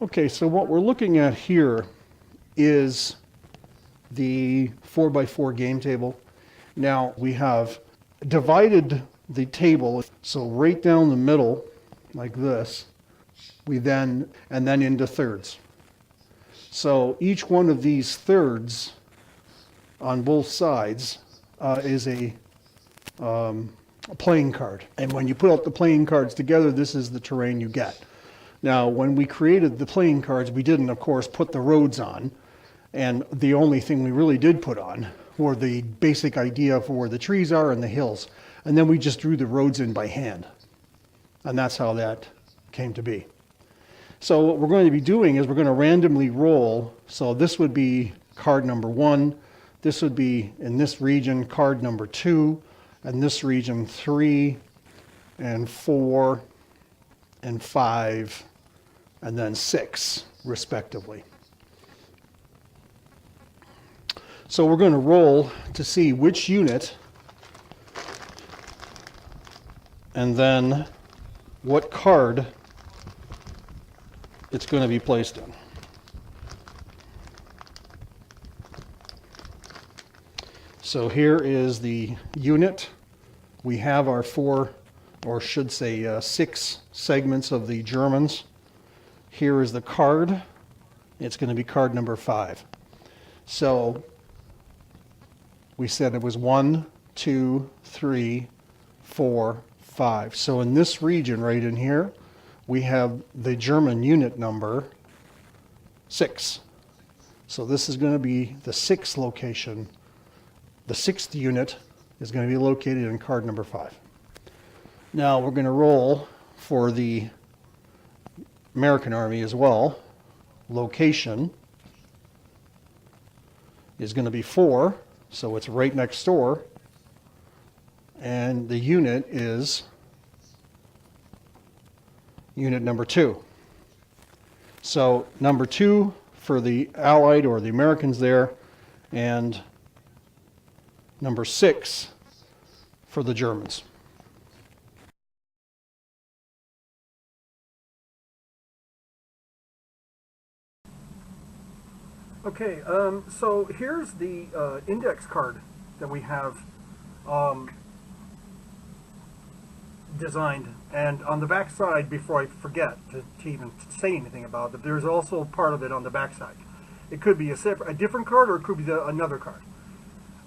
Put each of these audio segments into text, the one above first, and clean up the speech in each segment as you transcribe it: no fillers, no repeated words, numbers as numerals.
Okay, so what we're looking at here is the 4x4 game table. Now we have divided the table, so right down the middle, like this, and then into thirds. So each one of these thirds on both sides is a playing card. And when you put out the playing cards together, this is the terrain you get. Now, when we created the playing cards, we didn't, of course, put the roads on. And the only thing we really did put on were the basic idea for where the trees are and the hills. And then we just drew the roads in by hand. And that's how that came to be. So what we're going to be doing is we're going to randomly roll. So this would be card number 1. This would be, in this region, card number 2. And this region, 3 and 4 and 5 and then 6, respectively. So we're going to roll to see which unit and then what card it's going to be placed in. So here is the unit. We have our 4, or should say 6 segments of the Germans. Here is the card. It's going to be card number 5. So we said it was 1, 2, 3, 4, 5. So in this region right in here, we have the German unit number 6. So this is going to be the 6th location. The 6th unit is going to be located in card number 5. Now we're going to roll for the American Army as well. Location is going to be 4, so it's right next door. And the unit is unit number 2. So number 2 for the Allied or the Americans there, and number 6 for the Germans. Okay, so here's the index card that we have designed, and on the back side, before I forget to even say anything about it, there's also part of it on the back side. It could be a different card, or it could be another card.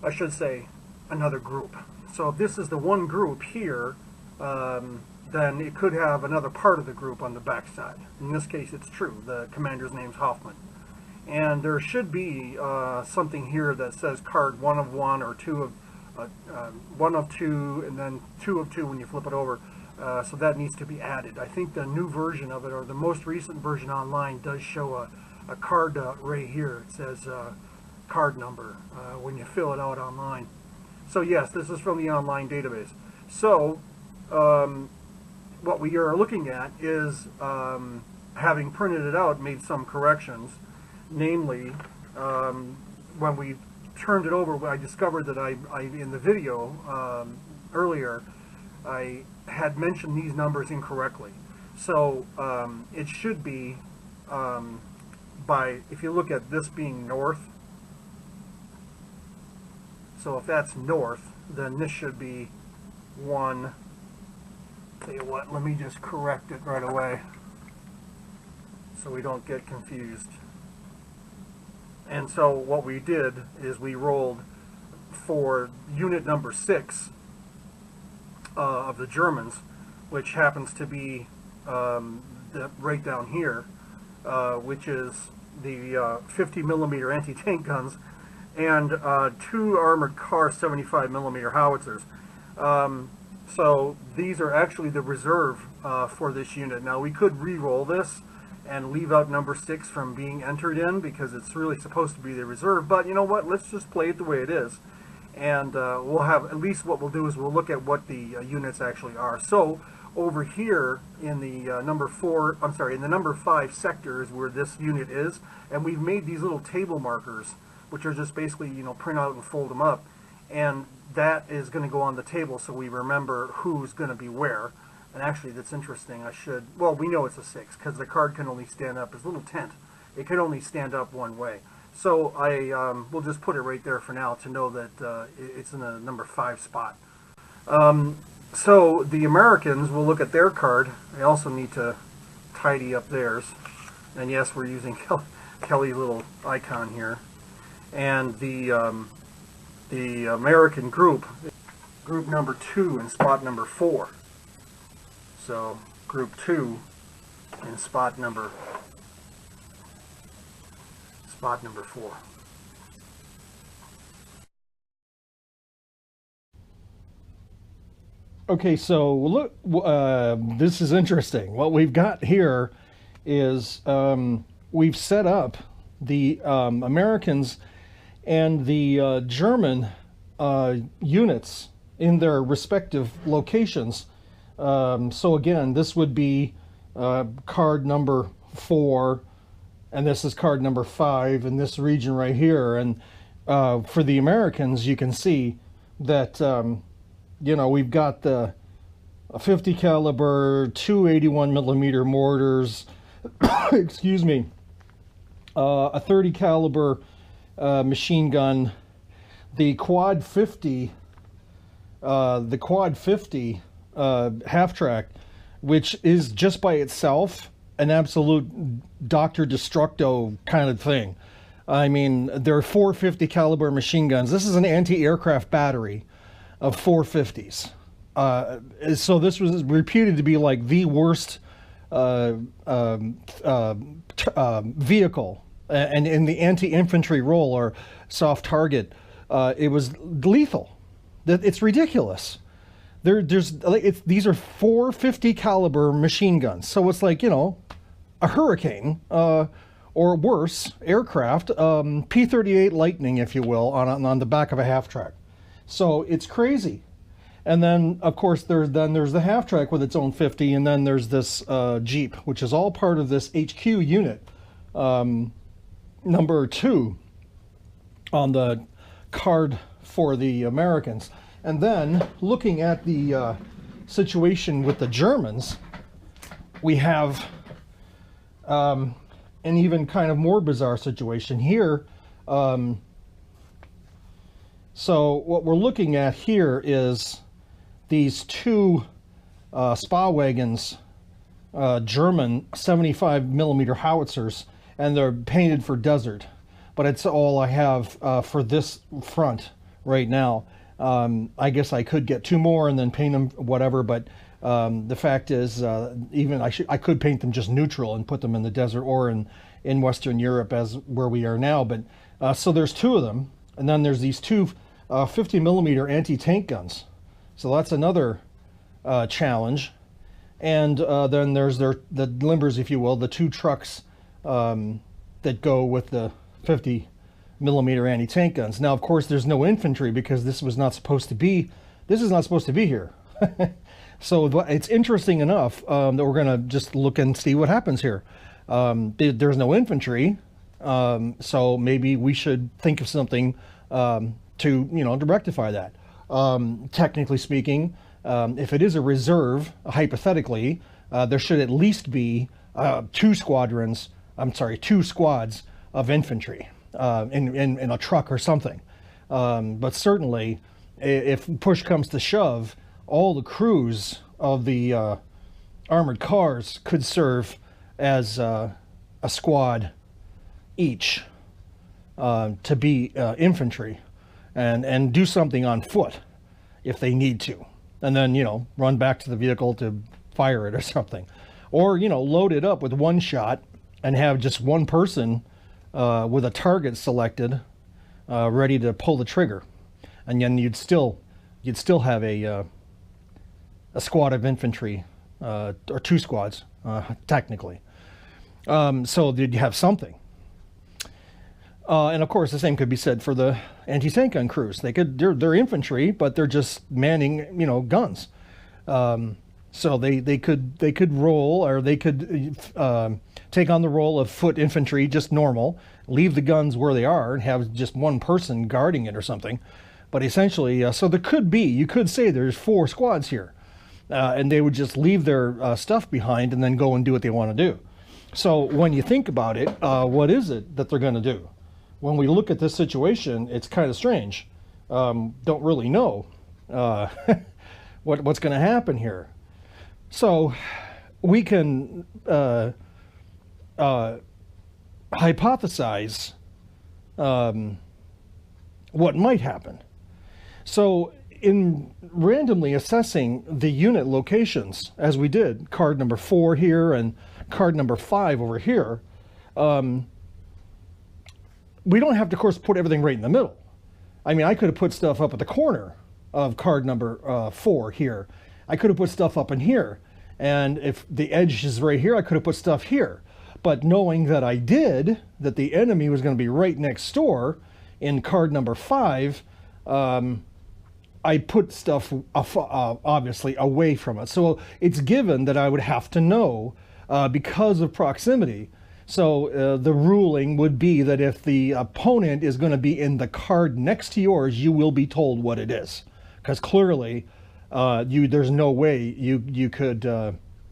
I should say another group. So if this is the one group here, then it could have another part of the group on the back side. In this case, it's true. The commander's name's Hoffman. And there should be something here that says card 1 of 1 or 2 of 1 of 2 and then 2 of 2 when you flip it over. So that needs to be added. I think the new version of it, or the most recent version online, does show a card right here. It says card number when you fill it out online. So yes, this is from the online database. So what we are looking at is, having printed it out, made some corrections. Namely, when we turned it over, I discovered that I in the video earlier, I had mentioned these numbers incorrectly. So it should be, if you look at this being north, so if that's north, then this should be 1. Tell you what, let me just correct it right away so we don't get confused. And so what we did is we rolled for unit number 6 of the Germans, which happens to be right down here, which is the 50 millimeter anti-tank guns and 2 armored car 75 millimeter howitzers. So these are actually the reserve for this unit. Now we could re-roll this and leave out number 6 from being entered in because it's really supposed to be the reserve, but you know what, let's just play it the way it is, and we'll have, at least what we'll do is we'll look at what the units actually are. So over here in the number 5 sector is where this unit is, and we've made these little table markers, which are just basically, print out and fold them up, and that is going to go on the table so we remember who's going to be where. And actually, that's interesting. Well, we know it's a 6 because the card can only stand up as a little tent. It can only stand up one way. So we'll just put it right there for now to know that it's in the number 5 spot. So the Americans will look at their card. They also need to tidy up theirs. And yes, we're using Kelly's little icon here. And the American group number 2 in spot number 4. So group 2 in spot number 4. Okay, so look, this is interesting. What we've got here is we've set up the Americans and the German units in their respective locations. So again, this would be card number 4, and this is card number 5 in this region right here. And for the Americans, you can see that we've got the 50 caliber, 281 millimeter mortars, excuse me, a 30 caliber machine gun, the quad 50 half track, which is just by itself an absolute Dr. Destructo kind of thing. I mean, there are 450 caliber machine guns. This is an anti-aircraft battery of 450s. So this was reputed to be like the worst vehicle, and in the anti-infantry role or soft target, it was lethal. It's ridiculous. These are 450 caliber machine guns, so it's like a Hurricane or worse aircraft, P-38 Lightning, if you will, on the back of a half track. So it's crazy. And then, of course, there's the half track with its own 50, and then there's this Jeep, which is all part of this HQ unit, number 2 on the card for the Americans. And then, looking at the situation with the Germans, we have an even kind of more bizarre situation here. So what we're looking at here is these 2 Spa wagons, German 75 millimeter howitzers, and they're painted for desert. But it's all I have for this front right now. I guess I could get 2 more and then paint them whatever, but the fact is, even I could paint them just neutral and put them in the desert or in Western Europe as where we are now. But so there's 2 of them, and then there's these 2 50 millimeter anti-tank guns. So that's another challenge. And then there's the limbers, if you will, the 2 trucks that go with the 50 millimeter anti-tank guns. Now, of course, there's no infantry because this is not supposed to be here. So it's interesting enough that we're going to just look and see what happens here. There's no infantry, so maybe we should think of something to rectify that. Technically speaking, if it is a reserve, hypothetically, there should at least be 2 squads of infantry in a truck or something. But certainly, if push comes to shove, all the crews of the armored cars could serve as a squad each to be infantry and do something on foot if they need to, and then run back to the vehicle to fire it or something, or load it up with 1 shot and have just 1 person with a target selected ready to pull the trigger, and then you'd still have a squad of infantry or 2 squads technically. So you'd have something. And of course, the same could be said for the anti-tank gun crews. They're infantry, but they're just manning, guns. So they could roll, or they could take on the role of foot infantry, just normal, leave the guns where they are, and have just 1 person guarding it or something. But essentially, so you could say there's 4 squads here. and they would just leave their stuff behind and then go and do what they want to do. So when you think about it, what is it that they're going to do? When we look at this situation, it's kind of strange. Don't really know what's going to happen here. So we can hypothesize what might happen. So in randomly assessing the unit locations, as we did, card number 4 here and card number 5 over here, we don't have to, of course, put everything right in the middle. I mean, I could have put stuff up at the corner of card number 4 here. I could have put stuff up in here. And if the edge is right here, I could have put stuff here. But knowing that I did, that the enemy was going to be right next door in card number 5, I put stuff obviously away from it. So it's given that I would have to know because of proximity. So the ruling would be that if the opponent is going to be in the card next to yours, you will be told what it is. Because clearly, there's no way you could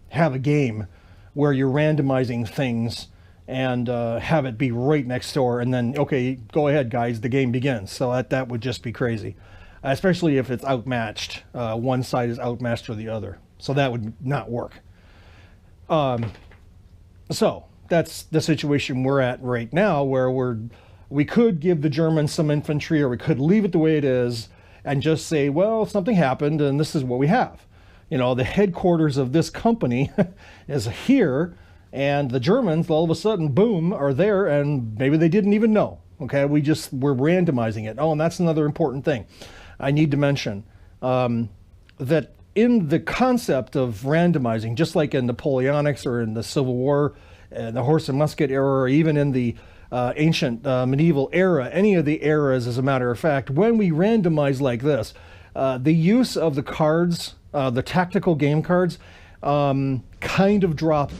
have a game where you're randomizing things and have it be right next door, and then, okay, go ahead, guys, the game begins. So that would just be crazy, especially if it's outmatched. One side is outmatched or the other. So that would not work. So that's the situation we're at right now, where we could give the Germans some infantry, or we could leave it the way it is and just say, well, something happened and this is what we have. You know, the headquarters of this company is here, and the Germans all of a sudden, boom, are there, and maybe they didn't even know. Okay, we're randomizing it. Oh, and that's another important thing I need to mention, that in the concept of randomizing, just like in Napoleonics or in the Civil War, the horse and musket era, or even in the ancient medieval era, any of the eras, as a matter of fact, when we randomize like this, the use of the cards, the tactical game cards, kind of drop.